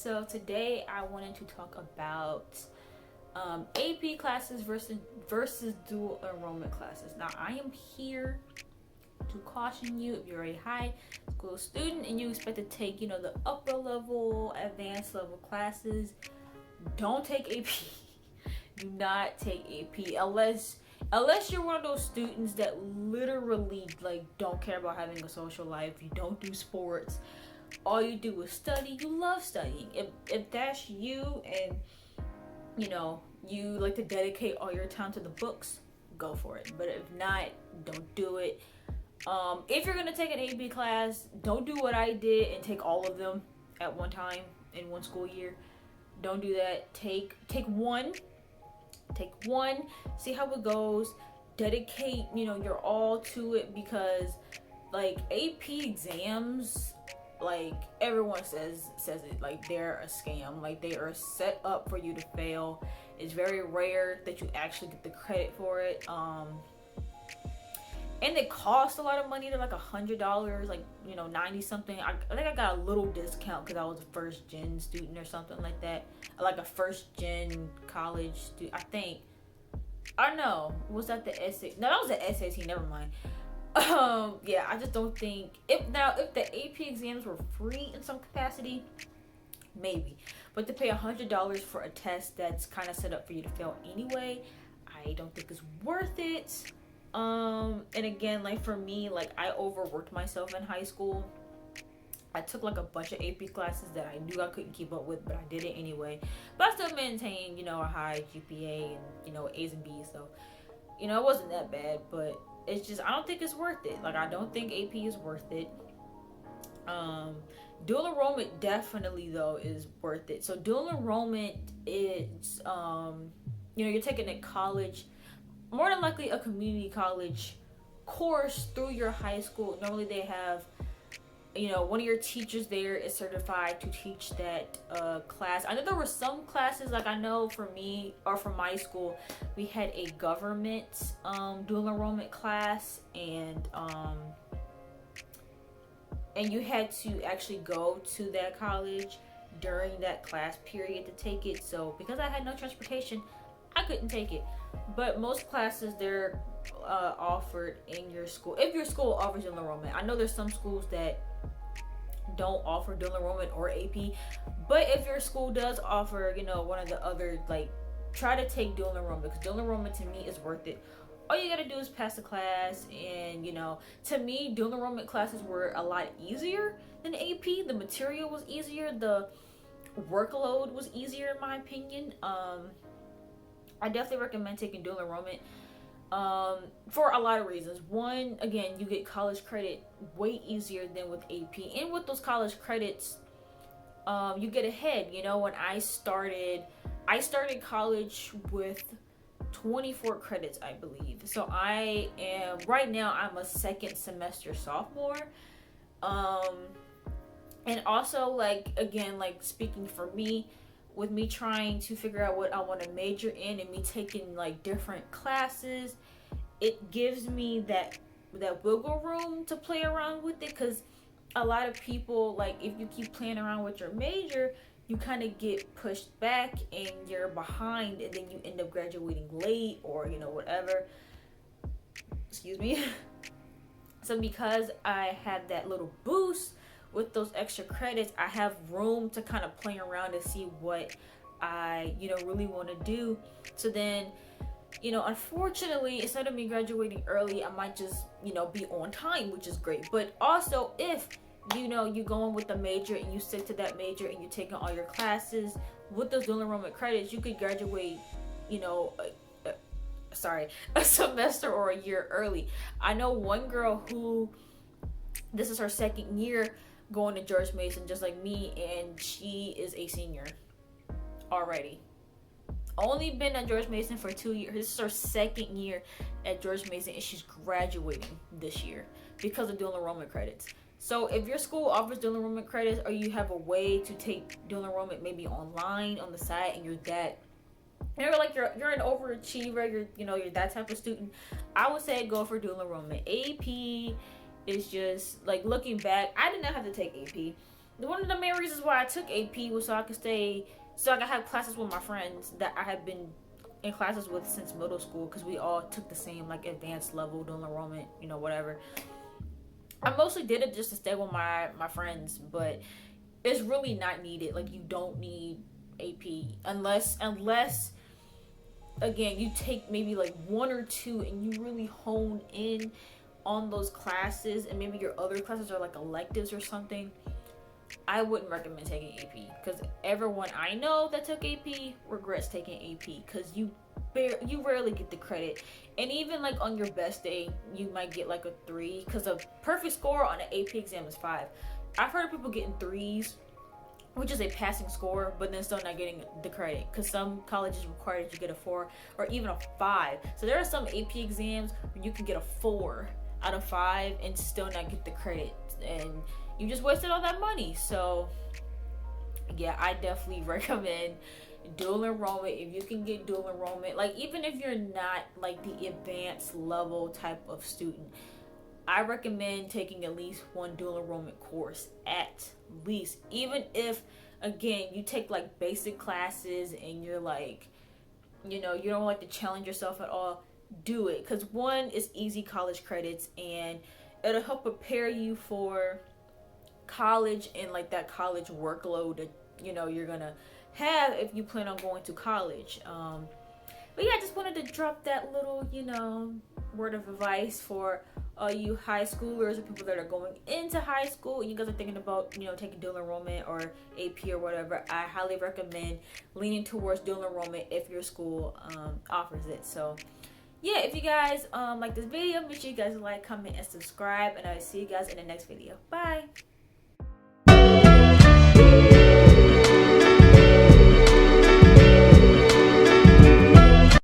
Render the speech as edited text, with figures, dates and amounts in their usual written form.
So today I wanted to talk about AP classes versus dual enrollment classes. Now I am here to caution you, if you're a high school student and you expect to take, the upper level, advanced level classes, don't take AP. Do not take AP unless you're one of those students that literally don't care about having a social life. You don't do sports. All you do is study. You love studying. If that's you, and you like to dedicate all your time to the books, go for it. But if not, don't do it. If you're gonna take an AP class, don't do what I did and take all of them at one time in one school year. Don't do that. Take one. See how it goes. Dedicate, your all to it, because AP exams, everyone says it, they're a scam. They are set up for you to fail. It's very rare that you actually get the credit for it. And they cost a lot of money. They're $100, 90 something. I think I got a little discount because I was a first gen student or something like that. Like a first gen college student, I think. I know. Was that the SAT? No, that was the SAT. Never mind. Yeah, I just don't think if the AP exams were free in some capacity, maybe. But to pay $100 for a test that's kind of set up for you to fail anyway, I don't think it's worth it. And again, for me, I overworked myself in high school. I took a bunch of AP classes that I knew I couldn't keep up with, but I did it anyway. But I still maintained, a high GPA and, A's and B's. So, it wasn't that bad, but it's just, I don't think it's worth it. I don't think AP is worth it. Dual enrollment definitely, though, is worth it. So dual enrollment is, you're taking a college, more than likely a community college course through your high school. Normally they have, one of your teachers there is certified to teach that class. I know there were some classes, I know for me, or for my school, we had a government dual enrollment class, and you had to actually go to that college during that class period to take it. So because I had no transportation, I couldn't take it. But most classes, they're offered in your school, if your school offers dual enrollment. I know there's some schools that don't offer dual enrollment or AP, but if your school does offer, one of the other, try to take dual enrollment, because dual enrollment to me is worth it. All you gotta do is pass the class, and to me, dual enrollment classes were a lot easier than AP. The material was easier, the workload was easier, in my opinion. I definitely recommend taking dual enrollment for a lot of reasons. One, again, you get college credit way easier than with AP, and with those college credits, you get ahead. When I started college with 24 credits, I believe. So I am right now, I'm a second semester sophomore. And also, again, speaking for me, with me trying to figure out what I want to major in, and me taking different classes, it gives me that wiggle room to play around with it. Because a lot of people, if you keep playing around with your major, you kind of get pushed back and you're behind, and then you end up graduating late, or whatever. Excuse me. So because I had that little boost with those extra credits, I have room to kind of play around and see what I, really want to do. So then, unfortunately, instead of me graduating early, I might just, be on time, which is great. But also, if, you going with the major and you stick to that major and you're taking all your classes with those dual enrollment credits, you could graduate, a semester or a year early. I know one girl who, this is her second year going to George Mason, just like me, and she is a senior already. Only been at George Mason for 2 years. This is her second year at George Mason, and she's graduating this year because of dual enrollment credits. So if your school offers dual enrollment credits, or you have a way to take dual enrollment maybe online on the side, and you're an overachiever, you're that type of student, I would say go for dual enrollment. AP is just, looking back, I did not have to take AP. one of the main reasons why I took AP was so I could stay, so I could have classes with my friends that I had been in classes with since middle school, because we all took the same like advanced level dual enrollment, whatever. I mostly did it just to stay with my friends, but it's really not needed. Like, you don't need AP unless again you take maybe like one or two and you really hone in on those classes, and maybe your other classes are like electives or something. I wouldn't recommend taking AP, because everyone I know that took AP regrets taking AP, because you rarely get the credit. And even like on your best day, you might get like a 3, because a perfect score on an AP exam is 5. I've heard of people getting 3s, which is a passing score, but then still not getting the credit, because some colleges require that you get a 4 or even a 5. So there are some AP exams where you can get a 4 out of 5 and still not get the credit, and you just wasted all that money. So yeah, I definitely recommend dual enrollment. If you can get dual enrollment, like even if you're not like the advanced level type of student, I recommend taking at least one dual enrollment course, at least. Even if, again, you take like basic classes and you're like, you don't like to challenge yourself at all, do it. Because one, is easy college credits, and it'll help prepare you for college and like that college workload that you're gonna have if you plan on going to college. But yeah, I just wanted to drop that little word of advice for you high schoolers or people that are going into high school and you guys are thinking about taking dual enrollment or AP or whatever. I highly recommend leaning towards dual enrollment if your school offers it. So yeah, if you guys like this video, make sure you guys like, comment, and subscribe, and I'll see you guys in the next video. Bye.